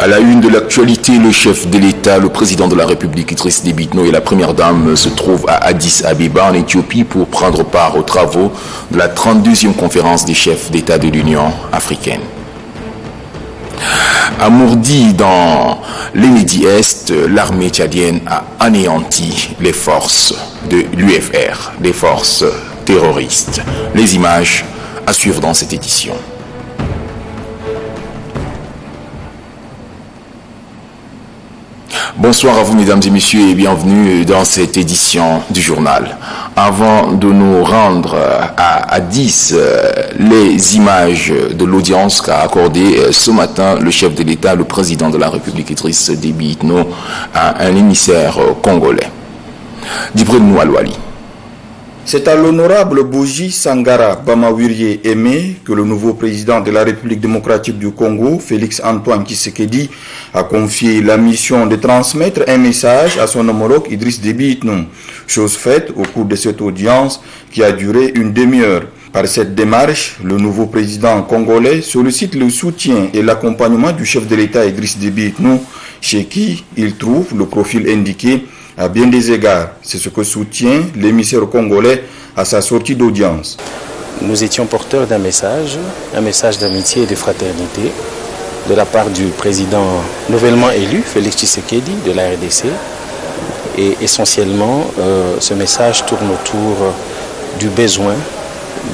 À la une de l'actualité, le chef de l'État, le président de la République Idriss Déby Itno et la première dame se trouvent à Addis Abeba en Éthiopie pour prendre part aux travaux de la 32e conférence des chefs d'État de l'Union africaine. À Mourdi, dans l'Énédi-Est, l'armée tchadienne a anéanti les forces de l'UFR, des forces terroristes. Les images à suivre dans cette édition. Bonsoir à vous mesdames et messieurs et bienvenue dans cette édition du journal. Avant de nous rendre à Addis, les images de l'audience qu'a accordé ce matin le chef de l'État, le président de la République Idriss Déby Itno, à un émissaire congolais. Djibril Alouali. C'est à l'honorable Boji Sangara Bamawirie Aimé que le nouveau président de la République démocratique du Congo, Félix Antoine Tshisekedi, a confié la mission de transmettre un message à son homologue Idriss Déby Itno. Chose faite au cours de cette audience qui a duré une demi-heure. Par cette démarche, le nouveau président congolais sollicite le soutien et l'accompagnement du chef de l'État Idriss Déby Itno, chez qui il trouve le profil indiqué à bien des égards. C'est ce que soutient l'émissaire congolais à sa sortie d'audience. Nous étions porteurs d'un message d'amitié et de fraternité de la part du président nouvellement élu, Félix Tshisekedi, de la RDC. Et essentiellement, ce message tourne autour du besoin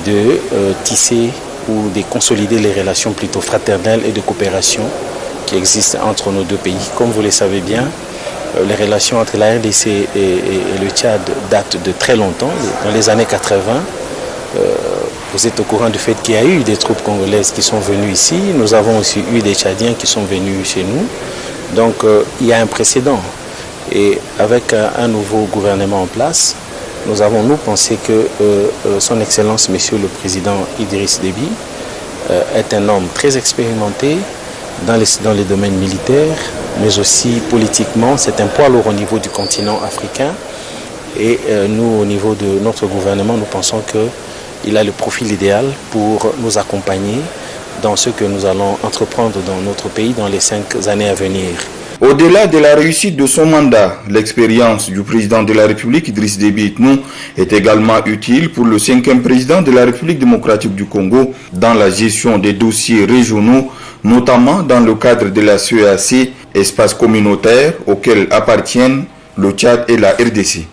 de tisser ou de consolider les relations plutôt fraternelles et de coopération qui existent entre nos deux pays. Comme vous le savez bien, les relations entre la RDC et le Tchad datent de très longtemps, dans les années 80. Vous êtes au courant du fait qu'il y a eu des troupes congolaises qui sont venues ici. Nous avons aussi eu des Tchadiens qui sont venus chez nous. Donc il y a un précédent. Et avec un nouveau gouvernement en place, nous avons pensé que son Excellence, Monsieur le Président Idriss Déby, est un homme très expérimenté dans les domaines militaires, mais aussi politiquement. C'est un poids lourd au niveau du continent africain. Et nous, au niveau de notre gouvernement, nous pensons qu'il a le profil idéal pour nous accompagner dans ce que nous allons entreprendre dans notre pays dans les 5 années à venir. Au-delà de la réussite de son mandat, l'expérience du président de la République, Idriss Déby Itno, est également utile pour le 5e président de la République démocratique du Congo dans la gestion des dossiers régionaux, notamment dans le cadre de la CEAC, espace communautaire auquel appartiennent le Tchad et la RDC.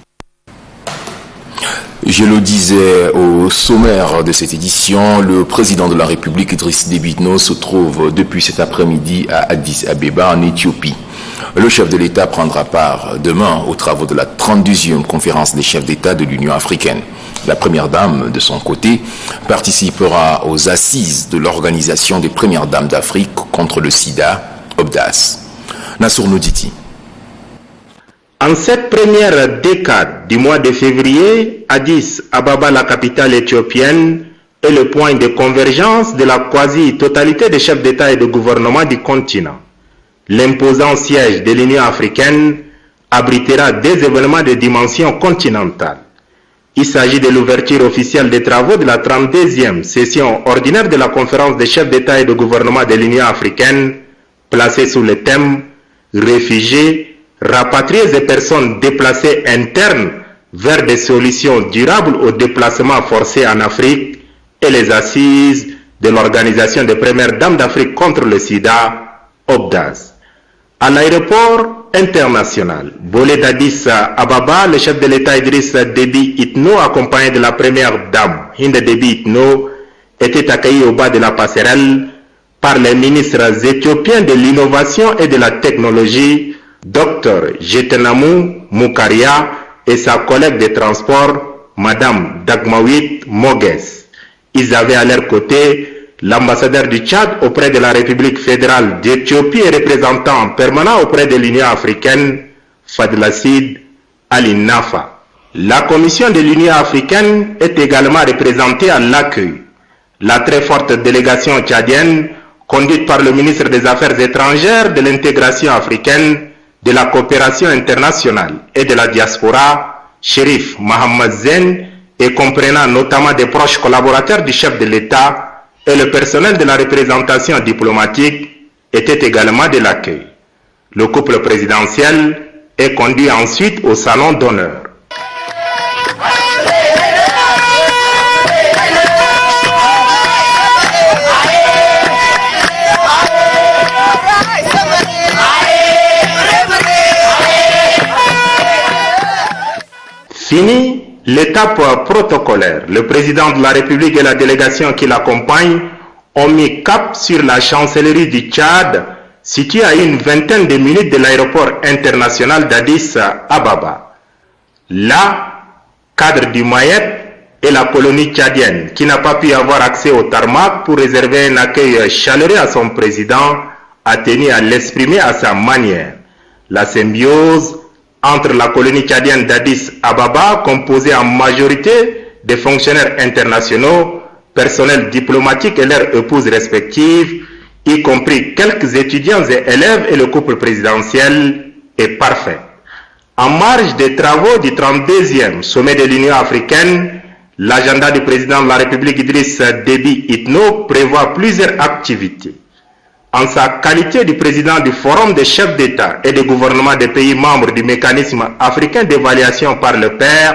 Je le disais au sommaire de cette édition, le président de la République, Idriss Déby Itno, se trouve depuis cet après-midi à Addis Abeba, en Éthiopie. Le chef de l'État prendra part demain aux travaux de la 32e conférence des chefs d'État de l'Union africaine. La première dame, de son côté, participera aux assises de l'Organisation des premières dames d'Afrique contre le sida, OBDAS. Nassour Nouditi. En cette première décade du mois de février, Addis Ababa, la capitale éthiopienne, est le point de convergence de la quasi-totalité des chefs d'État et de gouvernement du continent. L'imposant siège de l'Union africaine abritera des événements de dimension continentale. Il s'agit de l'ouverture officielle des travaux de la 32e session ordinaire de la conférence des chefs d'État et de gouvernement de l'Union africaine, placée sous le thème « Réfugiés, rapatriés et personnes déplacées internes vers des solutions durables aux déplacements forcés en Afrique et les assises de l'Organisation des premières dames d'Afrique contre le sida, OBDAS. À l'aéroport international Bolé d'Addis Ababa, le chef de l'État Idriss Déby Itno, accompagné de la première dame Hinde Déby Itno, était accueilli au bas de la passerelle par les ministres éthiopiens de l'innovation et de la technologie, Dr Jetenamu Mukaria, et sa collègue de transport, Madame Dagmawit Moges. Ils avaient à leur côté l'ambassadeur du Tchad auprès de la République fédérale d'Éthiopie et représentant permanent auprès de l'Union africaine, Fadlassid Ali Nafa. La commission de l'Union africaine est également représentée à l'accueil. La très forte délégation tchadienne, conduite par le ministre des Affaires étrangères, de l'intégration africaine, de la coopération internationale et de la diaspora, Chérif Mohamed Zen, et comprenant notamment des proches collaborateurs du chef de l'État et le personnel de la représentation diplomatique, était également de l'accueil. Le couple présidentiel est conduit ensuite au salon d'honneur. Fini l'étape protocolaire. Le président de la République et la délégation qui l'accompagne ont mis cap sur la chancellerie du Tchad, située à une vingtaine de minutes de l'aéroport international d'Addis Ababa. Là, cadre du Mayotte et la colonie tchadienne, qui n'a pas pu avoir accès au tarmac pour réserver un accueil chaleureux à son président, a tenu à l'exprimer à sa manière. La symbiose entre la colonie tchadienne d'Addis Ababa, composée en majorité de fonctionnaires internationaux, personnel diplomatique et leurs épouses respectives, y compris quelques étudiants et élèves et le couple présidentiel, est parfait. En marge des travaux du 32e sommet de l'Union africaine, l'agenda du président de la République Idriss Déby Itno prévoit plusieurs activités. En sa qualité de président du Forum des chefs d'État et de gouvernement des pays membres du mécanisme africain d'évaluation par le père,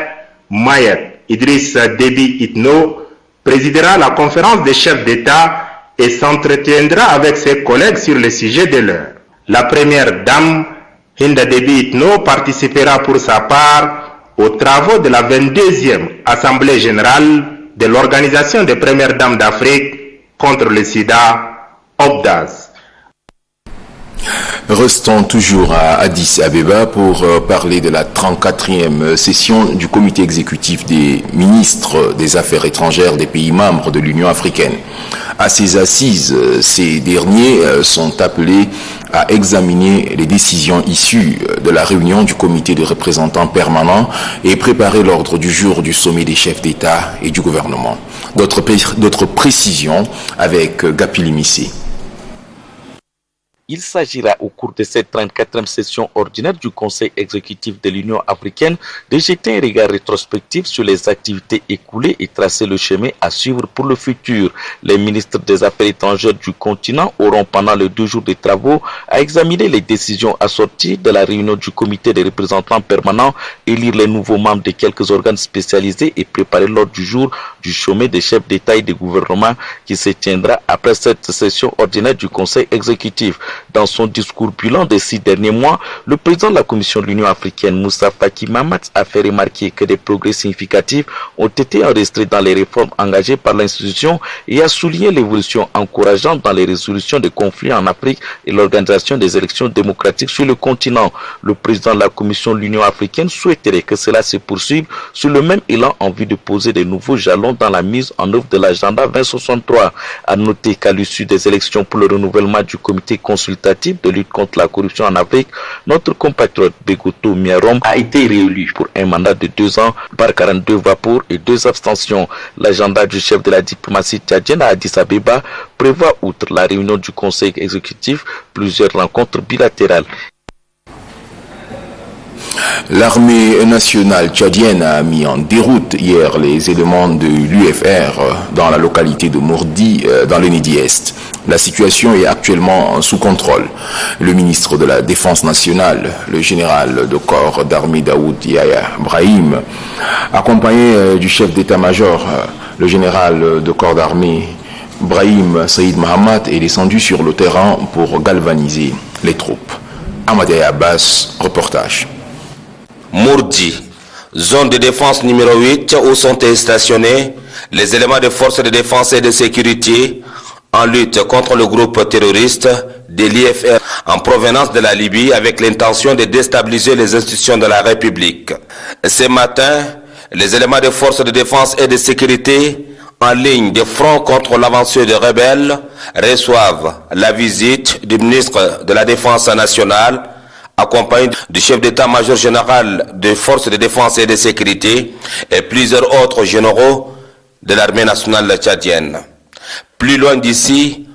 Mayotte, Idriss Déby Itno présidera la conférence des chefs d'État et s'entretiendra avec ses collègues sur le sujet de l'heure. La première dame, Hinda Déby Itno, participera pour sa part aux travaux de la 22e Assemblée générale de l'Organisation des premières dames d'Afrique contre le sida, OPDAS. Restons toujours à Addis Abeba pour parler de la 34e session du comité exécutif des ministres des Affaires étrangères des pays membres de l'Union africaine. À ces assises, ces derniers sont appelés à examiner les décisions issues de la réunion du comité de représentants permanents et préparer l'ordre du jour du sommet des chefs d'État et du gouvernement. D'autres précisions avec Gapili Missé. Il s'agira au cours de cette 34e session ordinaire du Conseil exécutif de l'Union africaine de jeter un regard rétrospectif sur les activités écoulées et tracer le chemin à suivre pour le futur. Les ministres des Affaires étrangères du continent auront pendant les 2 jours de travaux à examiner les décisions assorties de la réunion du comité des représentants permanents, élire les nouveaux membres de quelques organes spécialisés et préparer l'ordre du jour du sommet des chefs d'État et de gouvernement qui se tiendra après cette session ordinaire du Conseil exécutif. Dans son discours bilan des 6 derniers mois, le président de la Commission de l'Union africaine, Moussa Faki Mahamat, a fait remarquer que des progrès significatifs ont été enregistrés dans les réformes engagées par l'institution et a souligné l'évolution encourageante dans les résolutions de conflits en Afrique et l'organisation des élections démocratiques sur le continent. Le président de la Commission de l'Union africaine souhaiterait que cela se poursuive sur le même élan en vue de poser de nouveaux jalons dans la mise en œuvre de l'agenda 2063. À noter qu'à l'issue des élections pour le renouvellement du comité consultatif de lutte contre la corruption en Afrique, notre compatriote Begoto Miarom a été réélu pour un mandat de 2 ans par 42 voix pour et 2 abstentions. L'agenda du chef de la diplomatie tchadienne à Addis Abeba prévoit, outre la réunion du Conseil exécutif, plusieurs rencontres bilatérales. L'armée nationale tchadienne a mis en déroute hier les éléments de l'UFR dans la localité de Mourdi, dans le Nidi-Est. La situation est actuellement sous contrôle. Le ministre de la Défense nationale, le général de corps d'armée Daoud Yahya Brahim, accompagné du chef d'état-major, le général de corps d'armée Brahim Saïd Mahamat, est descendu sur le terrain pour galvaniser les troupes. Amadé Abbas, reportage. Mourdi, zone de défense numéro 8 où sont stationnés les éléments de forces de défense et de sécurité en lutte contre le groupe terroriste de l'IFR en provenance de la Libye avec l'intention de déstabiliser les institutions de la République. Ce matin, les éléments de forces de défense et de sécurité en ligne de front contre l'avancée des rebelles reçoivent la visite du ministre de la Défense nationale accompagné du chef d'état-major général des forces de défense et de sécurité et plusieurs autres généraux de l'armée nationale tchadienne. Plus loin d'ici,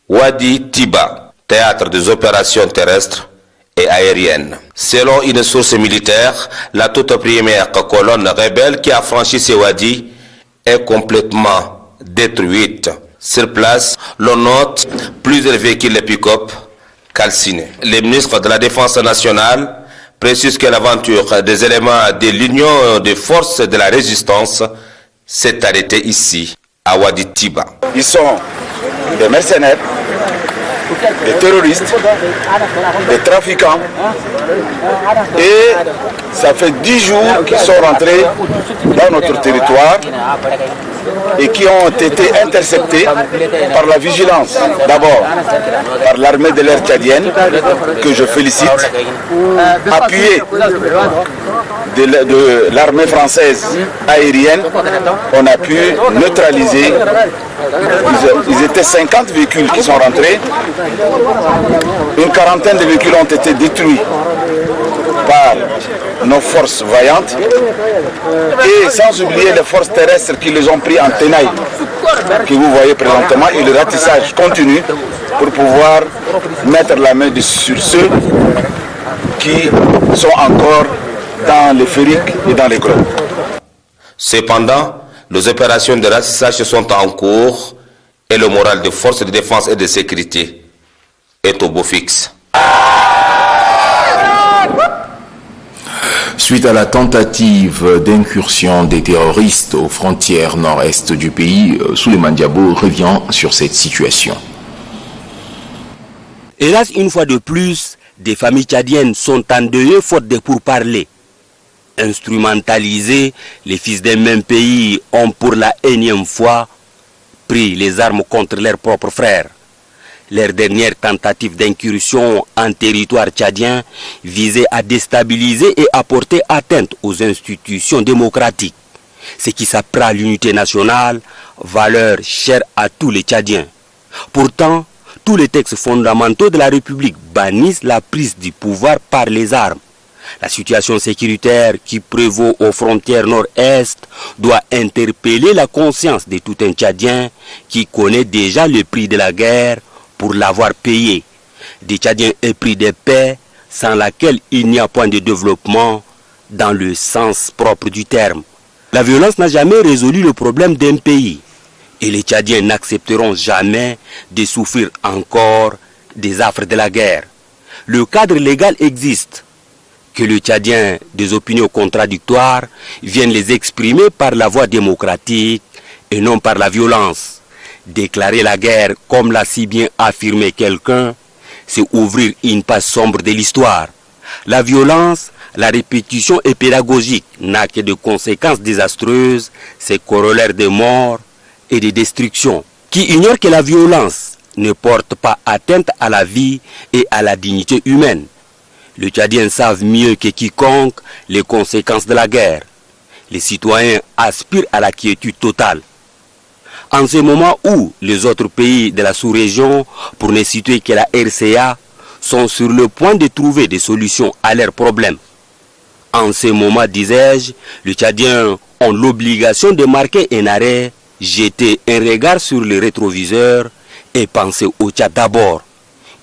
Wadi Tiba, théâtre des opérations terrestres et aériennes. Selon une source militaire, la toute première colonne rebelle qui a franchi ce Wadi est complètement détruite. Sur place, l'on note plusieurs véhicules pick-up, calcinés. Le ministre de la Défense nationale précise que l'aventure des éléments de l'Union des forces de la résistance s'est arrêtée ici, à Wadi Tiba. Ils sont des mercenaires, des terroristes, des trafiquants. Et ça fait 10 jours qu'ils sont rentrés dans notre territoire et qui ont été interceptés par la vigilance. D'abord par l'armée de l'air tchadienne, que je félicite, appuyée de l'armée française aérienne, on a pu neutraliser. Ils étaient 50 véhicules qui sont rentrés. Une quarantaine de véhicules ont été détruits par nos forces vaillantes et sans oublier les forces terrestres qui les ont pris en tenaille, que vous voyez présentement, et le ratissage continue pour pouvoir mettre la main sur ceux qui sont encore dans les ferriques et dans les grottes. Cependant, les opérations de ratissage sont en cours et le moral des forces de défense et de sécurité est au beau fixe. Suite à la tentative d'incursion des terroristes aux frontières nord-est du pays, Souleymane Diabo revient sur cette situation. Hélas, une fois de plus, des familles tchadiennes sont endeuillées faute de pourparlers. Instrumentalisés, les fils d'un même pays ont pour la énième fois pris les armes contre leurs propres frères. Leur dernière tentative d'incursion en territoire tchadien visait à déstabiliser et à porter atteinte aux institutions démocratiques, ce qui s'apprend à l'unité nationale, valeur chère à tous les Tchadiens. Pourtant, tous les textes fondamentaux de la République bannissent la prise du pouvoir par les armes. La situation sécuritaire qui prévaut aux frontières nord-est doit interpeller la conscience de tout un Tchadien qui connaît déjà le prix de la guerre pour l'avoir payé. Des Tchadiens épris de paix sans laquelle il n'y a point de développement dans le sens propre du terme. La violence n'a jamais résolu le problème d'un pays et les Tchadiens n'accepteront jamais de souffrir encore des affres de la guerre. Le cadre légal existe. Que le Tchadien des opinions contradictoires viennent les exprimer par la voie démocratique et non par la violence. Déclarer la guerre, comme l'a si bien affirmé quelqu'un, c'est ouvrir une page sombre de l'histoire. La violence, la répétition et pédagogique n'a que de conséquences désastreuses, c'est corollaire de mort et de destruction. Qui ignore que la violence ne porte pas atteinte à la vie et à la dignité humaine. Les Tchadiens savent mieux que quiconque les conséquences de la guerre. Les citoyens aspirent à la quiétude totale. En ce moment où les autres pays de la sous-région, pour ne citer que la RCA, sont sur le point de trouver des solutions à leurs problèmes. En ce moment, disais-je, les Tchadiens ont l'obligation de marquer un arrêt, jeter un regard sur le rétroviseur et penser au Tchad d'abord.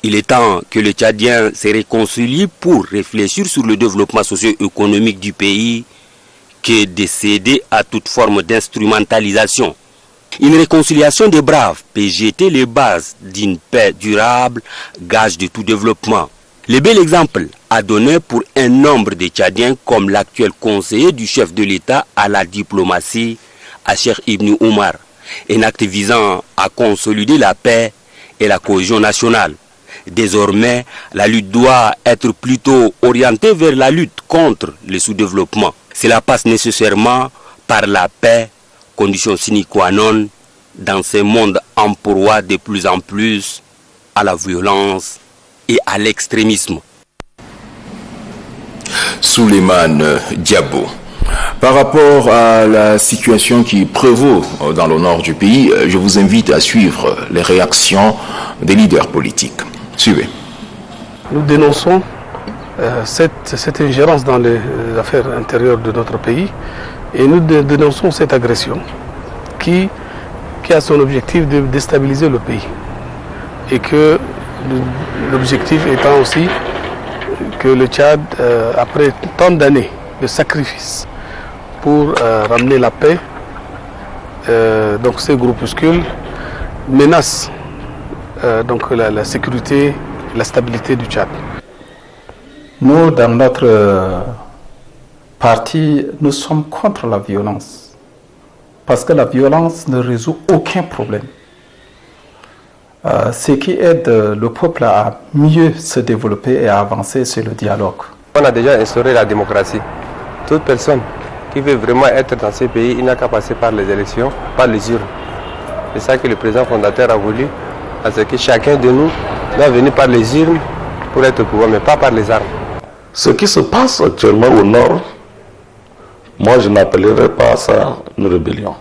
Il est temps que les Tchadiens se réconcilient pour réfléchir sur le développement socio-économique du pays que de céder à toute forme d'instrumentalisation. Une réconciliation des braves peut jeter les bases d'une paix durable, gage de tout développement. Le bel exemple à donner pour un nombre de Tchadiens comme l'actuel conseiller du chef de l'État à la diplomatie, Cheikh Ibn Omar, un acte visant à consolider la paix et la cohésion nationale. Désormais, la lutte doit être plutôt orientée vers la lutte contre le sous-développement. Cela passe nécessairement par la paix, condition sine qua non dans ce monde en proie de plus en plus à la violence et à l'extrémisme. Souleymane Diabo. Par rapport à la situation qui prévaut dans le nord du pays, je vous invite à suivre les réactions des leaders politiques. Suivez. Nous dénonçons cette ingérence dans les affaires intérieures de notre pays et nous dénonçons cette agression qui a son objectif de déstabiliser le pays. Et que l'objectif étant aussi que le Tchad, après tant d'années de sacrifices pour ramener la paix, donc ces groupuscules menacent donc la sécurité, la stabilité du Tchad. Nous, dans notre parti, nous sommes contre la violence. Parce que la violence ne résout aucun problème. Ce qui aide le peuple à mieux se développer et à avancer, c'est le dialogue. On a déjà instauré la démocratie. Toute personne qui veut vraiment être dans ces pays, il n'a qu'à passer par les élections, par les urnes. C'est ça que le président fondateur a voulu, parce que chacun de nous doit venir par les urnes pour être au pouvoir, mais pas par les armes. Ce qui se passe actuellement au nord, moi je n'appellerais pas ça une rébellion.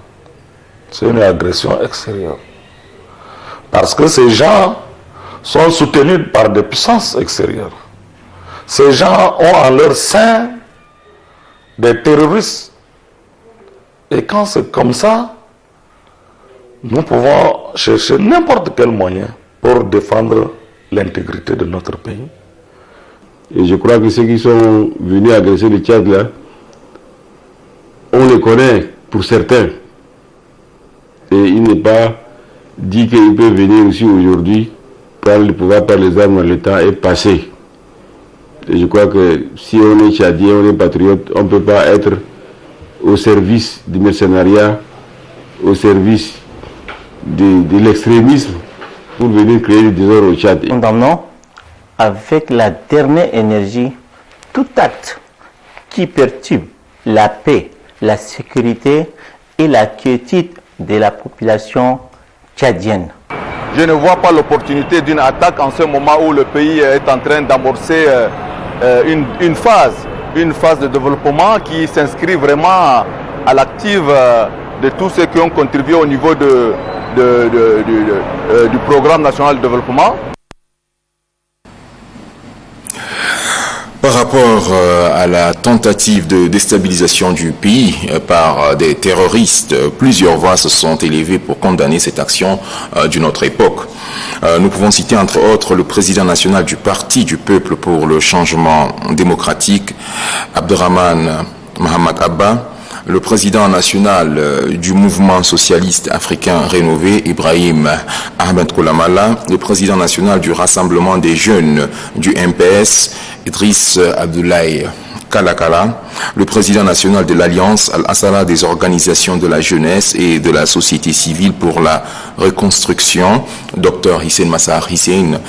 C'est une agression extérieure. Parce que ces gens sont soutenus par des puissances extérieures. Ces gens ont en leur sein des terroristes. Et quand c'est comme ça, nous pouvons chercher n'importe quel moyen pour défendre l'intégrité de notre pays. Et je crois que ceux qui sont venus agresser le Tchad là, on les connaît pour certains. Et il n'est pas dit qu'il peut venir aussi aujourd'hui prendre le pouvoir par les armes, le temps est passé. Et je crois que si on est tchadien, on est patriote, on ne peut pas être au service du mercenariat, au service de l'extrémisme pour venir créer du désordre au Tchad. Condamnons avec la dernière énergie tout acte qui perturbe la paix, la sécurité et la quiétude de la population tchadienne. Je ne vois pas l'opportunité d'une attaque en ce moment où le pays est en train d'amorcer une phase de développement qui s'inscrit vraiment à l'active de tous ceux qui ont contribué au niveau du programme national de développement. Par rapport à la tentative de déstabilisation du pays par des terroristes, plusieurs voix se sont élevées pour condamner cette action d'une autre époque. Nous pouvons citer entre autres le président national du Parti du Peuple pour le changement démocratique, Abderrahmane Mohamed Abba, le président national du mouvement socialiste africain rénové, Ibrahim Ahmed Koulamala, le président national du Rassemblement des jeunes du MPS, Idriss Abdoulaye Kalakala, le président national de l'Alliance Al-Assala des organisations de la jeunesse et de la société civile pour la reconstruction, Dr Hissène Massar Hissène,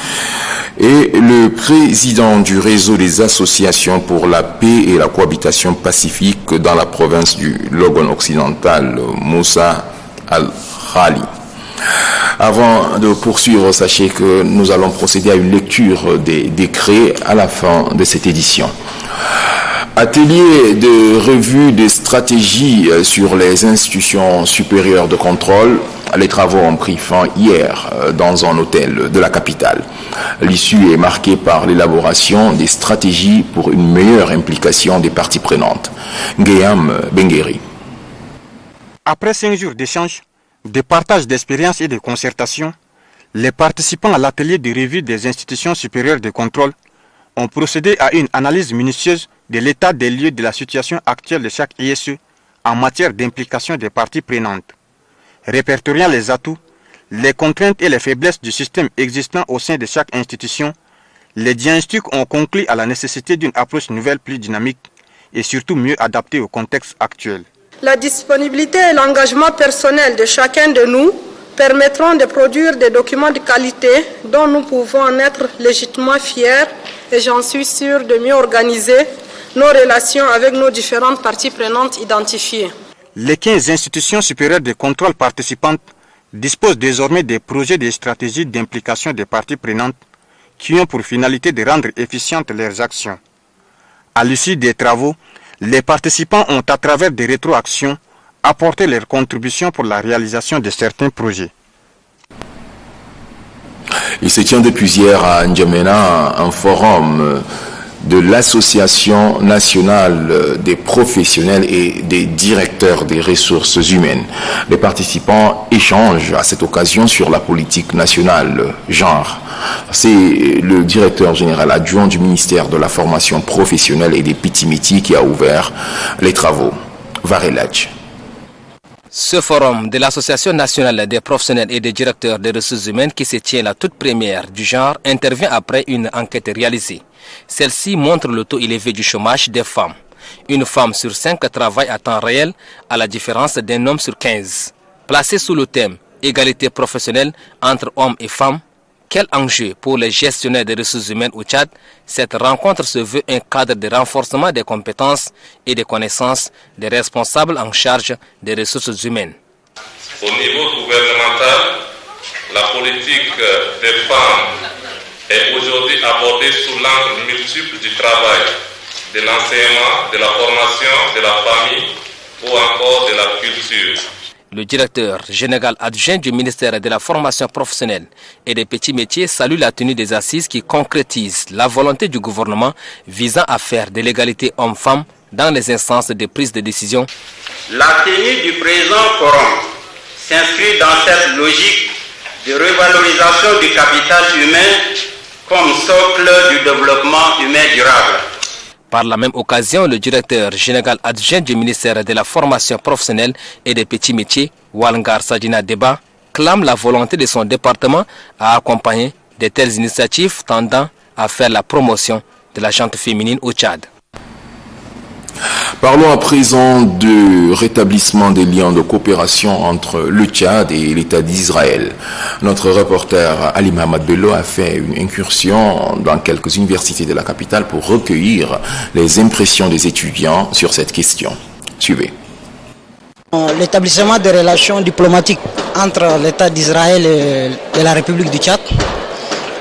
et le président du réseau des associations pour la paix et la cohabitation pacifique dans la province du Logone occidental, Moussa Al-Khali. Avant de poursuivre, sachez que nous allons procéder à une lecture des décrets à la fin de cette édition. Atelier de revue des stratégies sur les institutions supérieures de contrôle. Les travaux ont pris fin hier dans un hôtel de la capitale. L'issue est marquée par l'élaboration des stratégies pour une meilleure implication des parties prenantes. Guillaume Bengueri. Après 5 jours d'échanges, de partage d'expériences et de concertation, les participants à l'atelier de revue des institutions supérieures de contrôle ont procédé à une analyse minutieuse de l'état des lieux de la situation actuelle de chaque ISE en matière d'implication des parties prenantes, répertoriant les atouts, les contraintes et les faiblesses du système existant au sein de chaque institution. Les diagnostics ont conclu à la nécessité d'une approche nouvelle plus dynamique et surtout mieux adaptée au contexte actuel. La disponibilité et l'engagement personnel de chacun de nous permettront de produire des documents de qualité dont nous pouvons en être légitimement fiers et j'en suis sûr de mieux organiser nos relations avec nos différentes parties prenantes identifiées. Les 15 institutions supérieures de contrôle participantes disposent désormais des projets et des stratégies d'implication des parties prenantes qui ont pour finalité de rendre efficientes leurs actions. À l'issue des travaux, les participants ont, à travers des rétroactions, apporté leur contribution pour la réalisation de certains projets. Il se tient depuis hier à N'Djamena un forum de l'Association nationale des professionnels et des directeurs des ressources humaines. Les participants échangent à cette occasion sur la politique nationale genre. C'est le directeur général adjoint du ministère de la formation professionnelle et des petits métiers qui a ouvert les travaux. Varelaj. Ce forum de l'Association nationale des professionnels et des directeurs des ressources humaines qui se tient la toute première du genre intervient après une enquête réalisée. Celle-ci montre le taux élevé du chômage des femmes. Une femme sur 5 travaille à temps réel à la différence d'un homme sur 15. Placé sous le thème « Égalité professionnelle entre hommes et femmes », quel enjeu pour les gestionnaires des ressources humaines au Tchad? Cette rencontre se veut un cadre de renforcement des compétences et des connaissances des responsables en charge des ressources humaines. Au niveau gouvernemental, la politique des femmes est aujourd'hui abordée sous l'angle multiple du travail, de l'enseignement, de la formation, de la famille ou encore de la culture. Le directeur général adjoint du ministère de la formation professionnelle et des petits métiers salue la tenue des assises qui concrétisent la volonté du gouvernement visant à faire de l'égalité homme-femme dans les instances de prise de décision. La tenue du présent forum s'inscrit dans cette logique de revalorisation du capital humain comme socle du développement humain durable. Par la même occasion, le directeur général adjoint du ministère de la formation professionnelle et des petits métiers, Walngar Sadina Deba, clame la volonté de son département à accompagner de telles initiatives tendant à faire la promotion de la gente féminine au Tchad. Parlons à présent du rétablissement des liens de coopération entre le Tchad et l'État d'Israël. Notre reporter Ali Mohamed Bello a fait une incursion dans quelques universités de la capitale pour recueillir les impressions des étudiants sur cette question. Suivez. L'établissement des relations diplomatiques entre l'État d'Israël et la République du Tchad,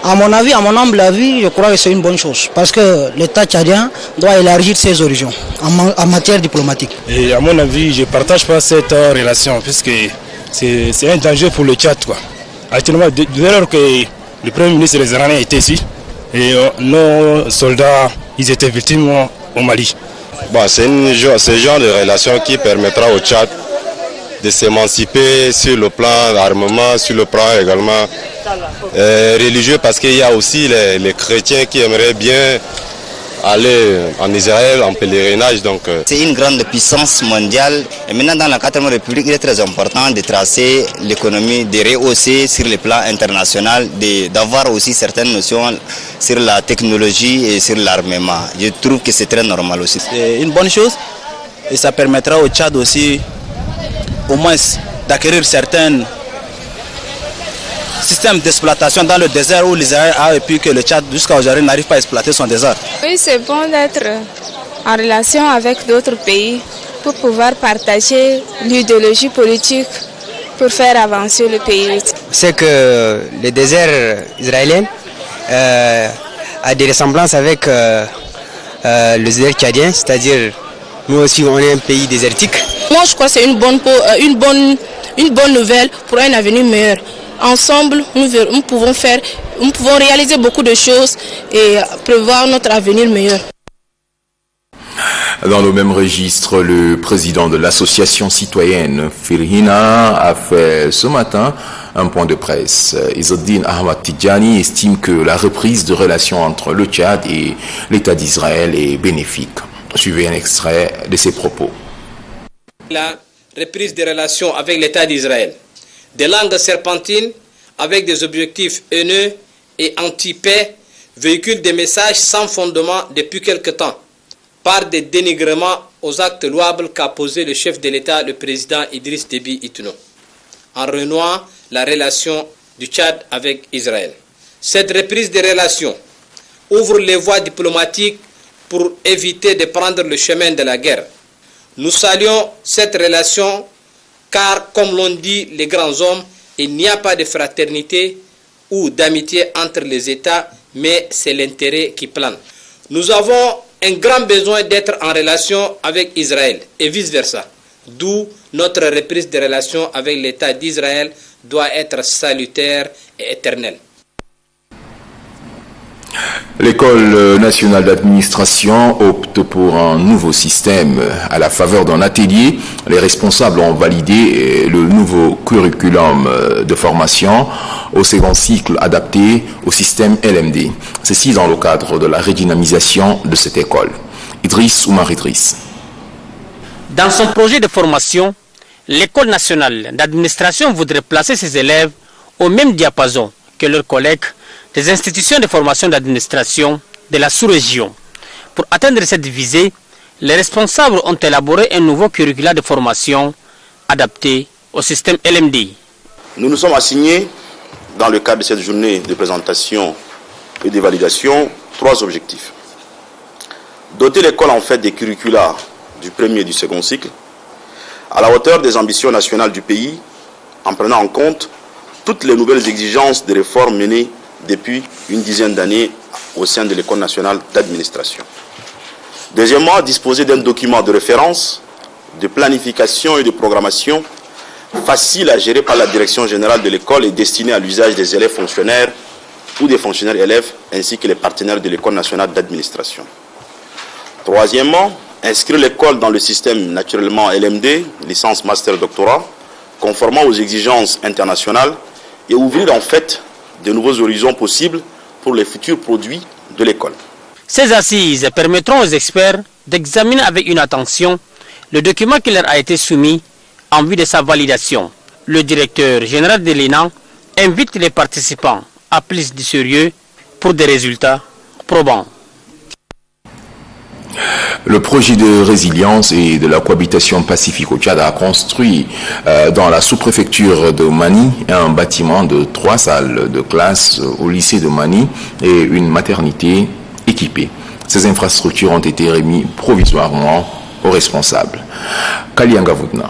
à mon avis, à mon humble avis, je crois que c'est une bonne chose parce que l'État tchadien doit élargir ses horizons en matière diplomatique. Et à mon avis, je ne partage pas cette relation puisque c'est un danger pour le Tchad, quoi. Actuellement, dès lors que le Premier ministre israélien était ici et nos soldats ils étaient victimes au Mali. Bon, c'est ce genre de relation qui permettra au Tchad de s'émanciper sur le plan d'armement, sur le plan également religieux, parce qu'il y a aussi les chrétiens qui aimeraient bien aller en Israël en pèlerinage. C'est une grande puissance mondiale et maintenant dans la 4e République il est très important de tracer l'économie, de rehausser sur le plan international, d'avoir aussi certaines notions sur la technologie et sur l'armement. Je trouve que c'est très normal aussi. C'est une bonne chose et ça permettra au Tchad aussi au moins d'acquérir certains systèmes d'exploitation dans le désert où l'Israël a et puis que le Tchad jusqu'à aujourd'hui n'arrive pas à exploiter son désert. Oui, c'est bon d'être en relation avec d'autres pays pour pouvoir partager l'idéologie politique pour faire avancer le pays. C'est que le désert israélien a des ressemblances avec le désert tchadien, c'est-à-dire nous aussi on est un pays désertique. Moi je crois que c'est une bonne nouvelle pour un avenir meilleur. Ensemble, nous pouvons réaliser beaucoup de choses et prévoir notre avenir meilleur. Dans le même registre, le président de l'association citoyenne Firhina a fait ce matin un point de presse. Izzeddine Ahmad Tidjani estime que la reprise de relations entre le Tchad et l'État d'Israël est bénéfique. Suivez un extrait de ses propos. La reprise des relations avec l'État d'Israël. Des langues serpentines avec des objectifs haineux et anti-paix véhiculent des messages sans fondement depuis quelque temps par des dénigrements aux actes louables qu'a posé le chef de l'État, le président Idriss Déby Itno, en renouant la relation du Tchad avec Israël. Cette reprise des relations ouvre les voies diplomatiques pour éviter de prendre le chemin de la guerre. Nous saluons cette relation car, comme l'ont dit les grands hommes, il n'y a pas de fraternité ou d'amitié entre les États, mais c'est l'intérêt qui plane. Nous avons un grand besoin d'être en relation avec Israël et vice-versa, d'où notre reprise de relations avec l'État d'Israël doit être salutaire et éternelle. L'école nationale d'administration opte pour un nouveau système. À la faveur d'un atelier, les responsables ont validé le nouveau curriculum de formation au second cycle adapté au système LMD. Ceci dans le cadre de la redynamisation de cette école. Idriss Oumar Idriss. Dans son projet de formation, L'école nationale d'administration voudrait placer ses élèves au même diapason que leurs collègues des institutions de formation d'administration de la sous-région. Pour atteindre cette visée, les responsables ont élaboré un nouveau curriculum de formation adapté au système LMD. Nous nous sommes assignés, dans le cadre de cette journée de présentation et de validation, 3 objectifs. Doter l'école en fait des curricula du premier et du second cycle, à la hauteur des ambitions nationales du pays, en prenant en compte toutes les nouvelles exigences de réformes menées depuis une dizaine d'années au sein de l'École nationale d'administration. Deuxièmement, disposer d'un document de référence, de planification et de programmation facile à gérer par la direction générale de l'école et destiné à l'usage des élèves fonctionnaires ou des fonctionnaires élèves ainsi que les partenaires de l'École nationale d'administration. Troisièmement, inscrire l'école dans le système naturellement LMD, licence, master, doctorat, conformément aux exigences internationales et ouvrir en fait de nouveaux horizons possibles pour les futurs produits de l'école. Ces assises permettront aux experts d'examiner avec une attention le document qui leur a été soumis en vue de sa validation. Le directeur général de l'ENA invite les participants à plus de sérieux pour des résultats probants. Le projet de résilience et de la cohabitation pacifique au Tchad a construit dans la sous-préfecture de Mani un bâtiment de 3 salles de classe au lycée de Mani et une maternité équipée. Ces infrastructures ont été remises provisoirement aux responsables. Kalianga Voudna.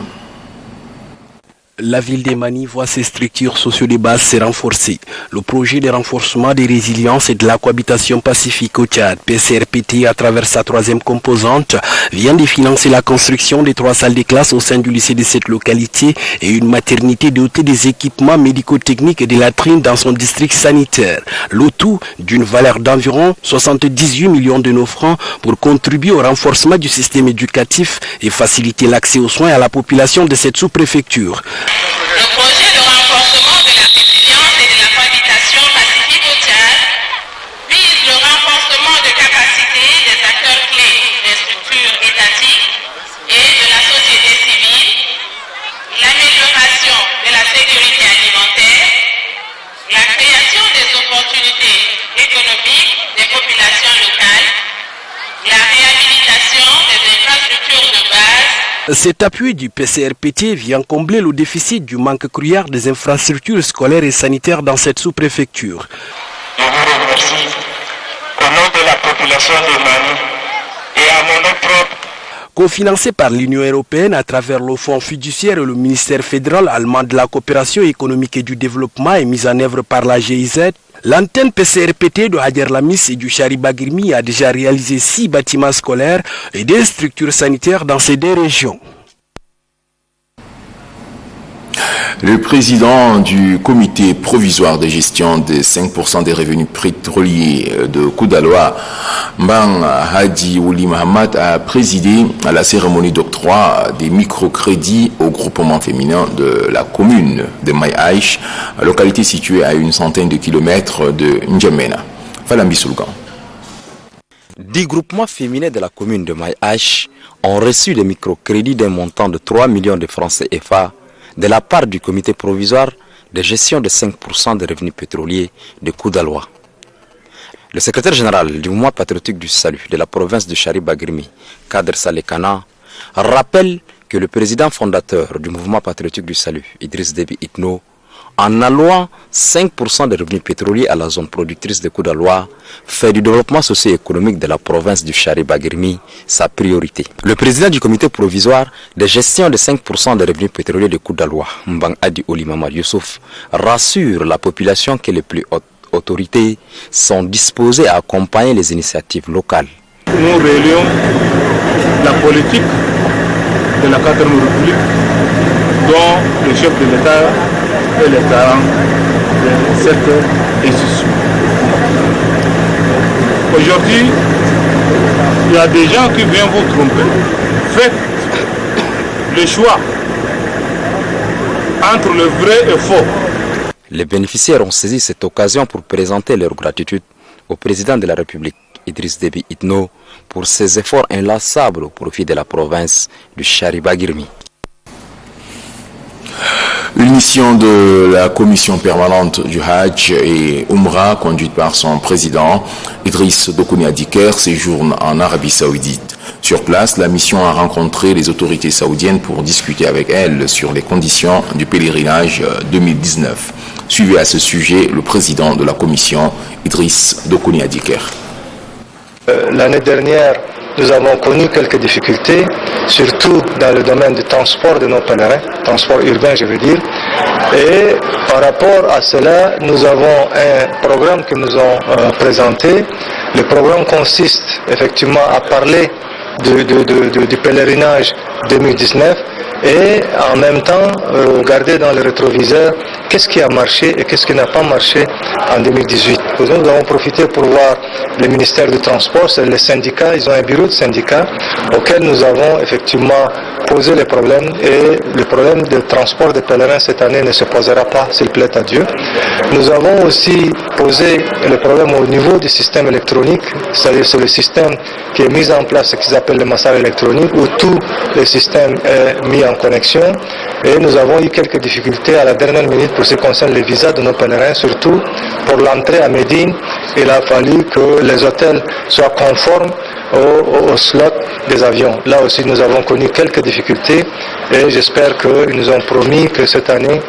La ville de Mani voit ses structures sociaux de base se renforcer. Le projet de renforcement des résiliences et de la cohabitation pacifique au Tchad, PCRPT, à travers sa 3e composante, vient de financer la construction de 3 salles de classe au sein du lycée de cette localité et une maternité dotée des équipements médico-techniques et des latrines dans son district sanitaire. Le tout d'une valeur d'environ 78 millions de nos francs pour contribuer au renforcement du système éducatif et faciliter l'accès aux soins à la population de cette sous-préfecture. Le projet de renforcement de la résilience et de la cohabitation pacifique au Tchad vise le renforcement de capacités des acteurs clés des structures étatiques et de la société civile, l'amélioration de la sécurité alimentaire, la création des opportunités économiques des populations locales, la réhabilitation des infrastructures de base. Cet appui du PCRPT vient combler le déficit du manque criard des infrastructures scolaires et sanitaires dans cette sous-préfecture. Je vous remercie au nom de la population de Mani et à mon nom propre. Cofinancé par l'Union européenne à travers le Fonds fiduciaire et le ministère fédéral allemand de la coopération économique et du développement et mise en œuvre par la GIZ, l'antenne PCRPT de Hadjer Lamis et du Chari-Bagrimi a déjà réalisé 6 bâtiments scolaires et 2 structures sanitaires dans ces 2 régions. Le président du comité provisoire de gestion des 5% des revenus pétroliers de Koudaloa, Mbang Hadi Ouli Mahamat, a présidé à la cérémonie d'octroi des microcrédits au groupement féminin de la commune de Maïaïch, localité située à une centaine de kilomètres de N'Djamena. Falambi Soulgan. 10 groupements féminins de la commune de Maïaïch ont reçu des microcrédits d'un montant de 3 millions de francs CFA de la part du comité provisoire de gestion de 5% des revenus pétroliers de Koudaloa. Le secrétaire général du mouvement patriotique du salut de la province de Chari-Bagrimi, Kader Salekana, rappelle que le président fondateur du mouvement patriotique du salut, Idriss Déby Itno, en allouant 5% des revenus pétroliers à la zone productrice de Koudaloa, fait du développement socio-économique de la province du Chari-Bagrimi sa priorité. Le président du comité provisoire de gestion de 5% des revenus pétroliers de Koudaloa, Mbang Adi Olimama Youssouf, rassure la population que les plus hautes autorités sont disposées à accompagner les initiatives locales. Nous réunions la politique de la 4e République dont le chef de l'État et les garants de cette institution. Aujourd'hui, il y a des gens qui viennent vous tromper. Faites le choix entre le vrai et faux. Les bénéficiaires ont saisi cette occasion pour présenter leur gratitude au président de la République, Idriss Déby Itno, pour ses efforts inlassables au profit de la province du Chari-Bagrimi. Une mission de la commission permanente du Hajj et Umrah, conduite par son président, Idriss Dokoni Adiker, séjourne en Arabie Saoudite. Sur place, la mission a rencontré les autorités saoudiennes pour discuter avec elles sur les conditions du pèlerinage 2019. Suivez à ce sujet le président de la commission, Idriss Dokoni Adiker. L'année dernière, nous avons connu quelques difficultés, surtout dans le domaine du transport de nos pèlerins, transport urbain je veux dire. Et par rapport à cela, nous avons un programme que nous avons présenté. Le programme consiste effectivement à parler du pèlerinage 2019 et en même temps regarder dans le rétroviseur qu'est-ce qui a marché et qu'est-ce qui n'a pas marché en 2018. Nous avons profité pour voir le ministère du Transport, c'est les syndicats, ils ont un bureau de syndicats auquel nous avons effectivement posé les problèmes et le problème de transport des pèlerins cette année ne se posera pas, s'il plaît à Dieu. Nous avons aussi posé le problème au niveau du système électronique, c'est-à-dire c'est le système qui est mis en place, ce qu'ils appellent le massage électronique, où tout le système est mis en connexion. Et nous avons eu quelques difficultés à la dernière minute pour ce qui concerne les visas de nos pèlerins, surtout pour l'entrée à Médine. Il a fallu que les hôtels soient conformes au slot des avions. Là aussi, nous avons connu quelques difficultés et j'espère qu'ils nous ont promis que cette année,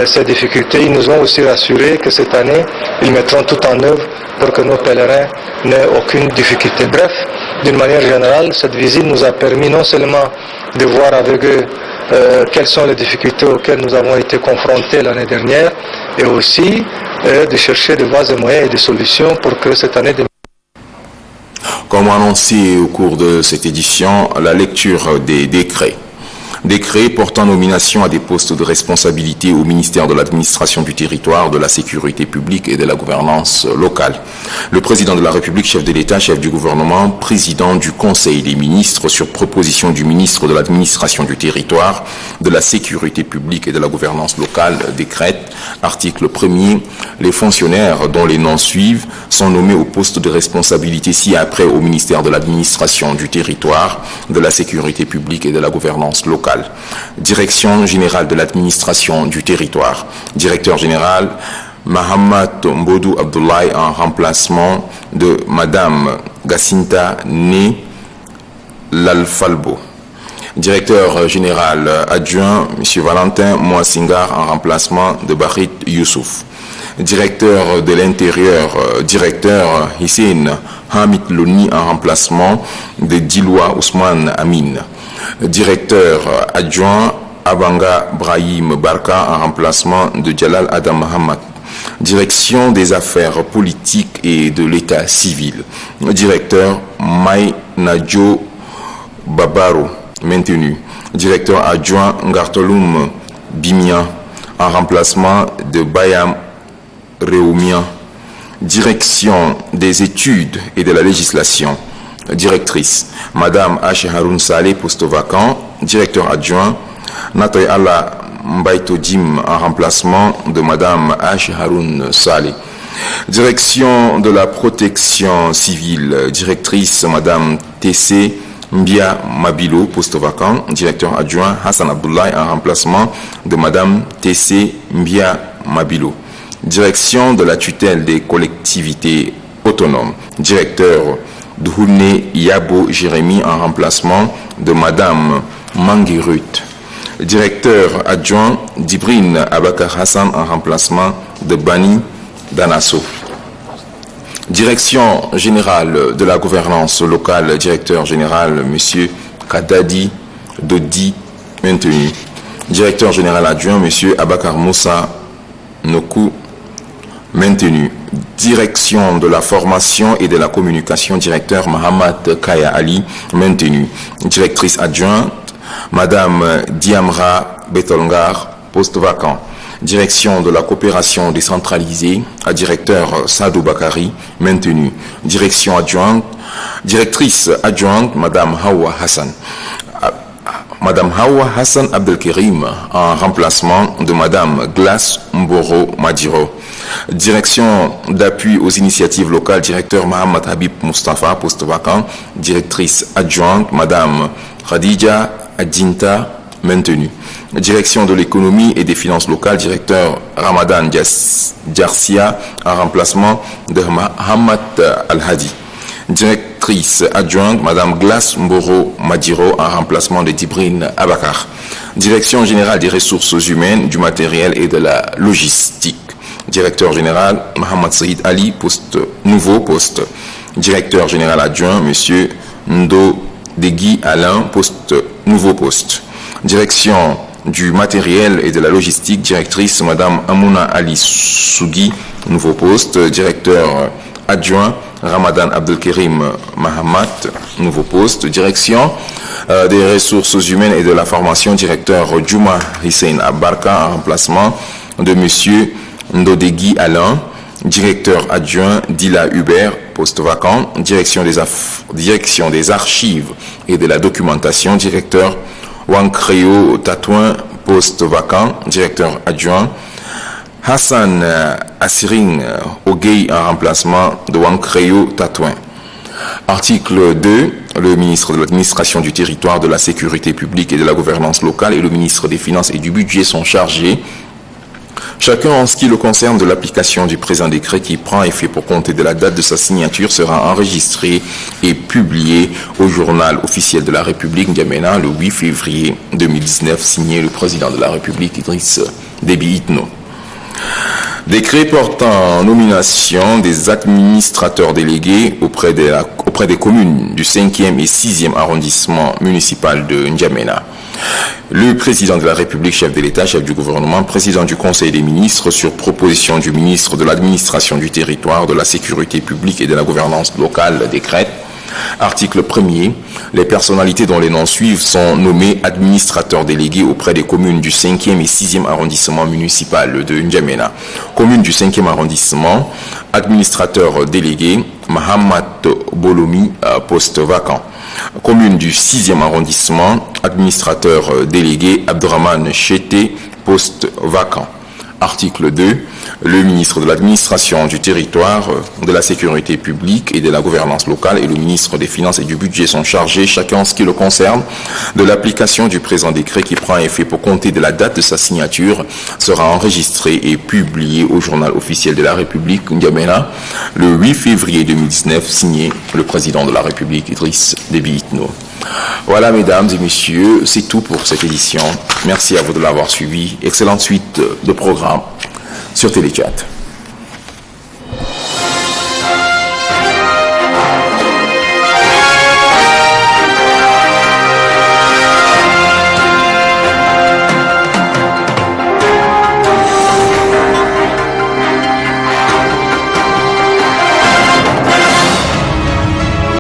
ces difficultés, ils nous ont aussi rassuré que cette année, ils mettront tout en œuvre pour que nos pèlerins n'aient aucune difficulté. Bref, d'une manière générale, cette visite nous a permis non seulement de voir avec eux quelles sont les difficultés auxquelles nous avons été confrontés l'année dernière et aussi de chercher de voies et moyens et des solutions pour que cette année... Comme annoncé au cours de cette édition, la lecture des décrets. Décret portant nomination à des postes de responsabilité au ministère de l'administration du territoire, de la sécurité publique et de la gouvernance locale. Le président de la République, chef de l'État, chef du gouvernement, président du Conseil des ministres, sur proposition du ministre de l'administration du territoire, de la sécurité publique et de la gouvernance locale, décrète, article 1er, les fonctionnaires dont les noms suivent sont nommés au poste de responsabilité ci-après au ministère de l'administration du territoire, de la sécurité publique et de la gouvernance locale. Direction générale de l'administration du territoire. Directeur général Mahamad Mbodou Abdoulaye en remplacement de Madame Gacinta Né Lalfalbo. Directeur général adjoint M. Valentin Moissingar en remplacement de Bahit Youssouf. Directeur de l'intérieur, directeur Hissène Hamid Loni en remplacement de Diloua Ousmane Amin. Directeur adjoint Abanga Brahim Barka en remplacement de Jalal Adam Mohamed. Direction des affaires politiques et de l'état civil. Directeur May Nadjo Babaro, maintenu. Directeur adjoint Ngartoloum Bimian en remplacement de Bayam Réoumian. Direction des études et de la législation. Directrice, Madame H. Haroun Saleh, poste vacant. Directeur adjoint, Natoy Allah Mbaito Jim en remplacement de Madame H. Haroun Saleh. Direction de la protection civile, directrice, Madame T.C. Mbia Mabilo, poste vacant. Directeur adjoint, Hassan Abdoulaye en remplacement de Madame T.C. Mbia Mabilo. Direction de la tutelle des collectivités autonomes. Directeur Dhouné Yabo Jérémy en remplacement de Madame Manguirut. Directeur adjoint Dibrine Abakar Hassan en remplacement de Bani Danasso. Direction générale de la gouvernance locale, directeur général M. Kadadi Dodi, maintenu. Directeur général adjoint M. Abakar Moussa Noku, maintenu. Direction de la formation et de la communication, directeur Mohamed Kaya Ali, maintenu. Directrice adjointe, Madame Diamra Betolngar, poste vacant. Direction de la coopération décentralisée, à directeur Sadou Bakari, maintenu. Direction adjointe, directrice adjointe, Madame Hawa Hassan. Madame Hawa Hassan Abdelkerim en remplacement de Madame Glace Mboro Madiro. Direction d'appui aux initiatives locales, directeur Mohamed Habib Mustafa, poste vacant. Directrice adjointe, Madame Khadija Adjinta maintenu. Direction de l'économie et des finances locales, directeur Ramadan Djarsia en remplacement de Hamad Al-Hadi. Directrice adjointe, Madame Glace Mboro Madiro en remplacement de Dibrine Abakar. Direction générale des ressources humaines, du matériel et de la logistique. Directeur général, Mohamed Saïd Ali, nouveau poste. Directeur général adjoint, Monsieur Ndo Degui Alain, nouveau poste. Direction du matériel et de la logistique, directrice Madame Amouna Ali Sougui, nouveau poste. Directeur adjoint, Ramadan Abdelkerim Mahamat, nouveau poste. Direction des ressources humaines et de la formation, directeur Djouma Hussein Abarka en remplacement de Monsieur Ndodegui Alain. Directeur adjoint Dila Hubert, poste vacant. Direction des archives et de la documentation, directeur Wankreo Tatouin, poste vacant. Directeur adjoint Hassan Assiring Ogei en remplacement de Wankreo Tatouin. Article 2. Le ministre de l'Administration du Territoire, de la Sécurité publique et de la Gouvernance locale et le ministre des Finances et du Budget sont chargés, chacun en ce qui le concerne, de l'application du présent décret qui prend effet pour compter de la date de sa signature, sera enregistré et publié au journal officiel de la République N'Djamena le 8 février 2019, signé le président de la République Idriss Déby Itno. Décret portant nomination des administrateurs délégués auprès des communes du 5e et 6e arrondissement municipal de N'Djamena. Le président de la République, chef de l'État, chef du gouvernement, président du Conseil des ministres, sur proposition du ministre de l'Administration du Territoire, de la Sécurité publique et de la Gouvernance locale, décrète. Article 1er. Les personnalités dont les noms suivent sont nommés administrateurs délégués auprès des communes du 5e et 6e arrondissement municipal de N'Djamena. Commune du 5e arrondissement, administrateur délégué, Mahamat Bolomi, poste vacant. Commune du 6e arrondissement, administrateur délégué, Abdurrahman Chete, poste vacant. Article 2. Le ministre de l'Administration du Territoire, de la Sécurité publique et de la Gouvernance locale et le ministre des Finances et du Budget sont chargés, chacun en ce qui le concerne, de l'application du présent décret qui prend effet pour compter de la date de sa signature, sera enregistré et publié au journal officiel de la République N'Djamena le 8 février 2019, signé le président de la République Idriss Déby Itno. Voilà, mesdames et messieurs, c'est tout pour cette édition. Merci à vous de l'avoir suivi. Excellente suite de programme sur Téléchat.